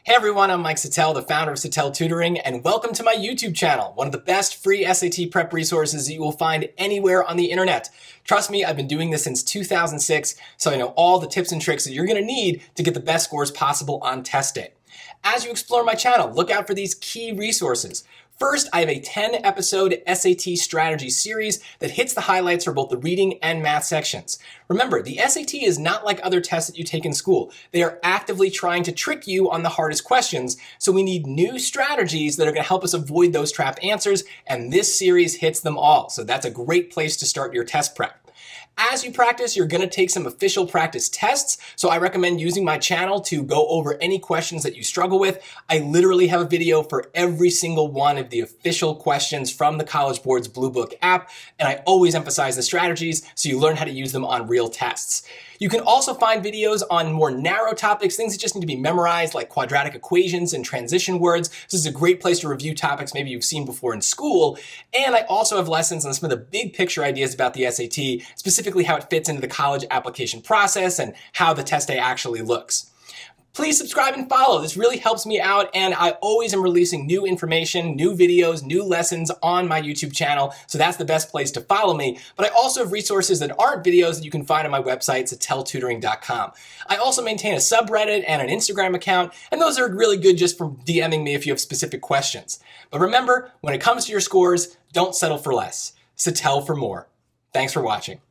Hey everyone, I'm Mike Settele, the founder of Settele Tutoring, and welcome to my YouTube channel, one of the best free SAT prep resources that you will find anywhere on the internet. Trust me, I've been doing this since 2006, so I know all the tips and tricks that you're going to need to get the best scores possible on test day. As you explore my channel, look out for these key resources. First, I have a 10-episode SAT strategy series that hits the highlights for both the reading and math sections. Remember, the SAT is not like other tests that you take in school. They are actively trying to trick you on the hardest questions, so we need new strategies that are going to help us avoid those trapped answers, and this series hits them all. So that's a great place to start your test prep. As you practice, you're going to take some official practice tests, so I recommend using my channel to go over any questions that you struggle with. I literally have a video for every single one of the official questions from the College Board's Bluebook app, and I always emphasize the strategies so you learn how to use them on real tests. You can also find videos on more narrow topics, things that just need to be memorized, like quadratic equations and transition words. This is a great place to review topics maybe you've seen before in school. And I also have lessons on some of the big picture ideas about the SAT, specifically how it fits into the college application process and how the test day actually looks. Please subscribe and follow. This really helps me out, and I always am releasing new information, new videos, new lessons on my YouTube channel, so that's the best place to follow me. But I also have resources that aren't videos that you can find on my website, setteletutoring.com. I also maintain a subreddit and an Instagram account, and those are really good just for DMing me if you have specific questions. But remember, when it comes to your scores, don't settle for less. Settele for more. Thanks for watching.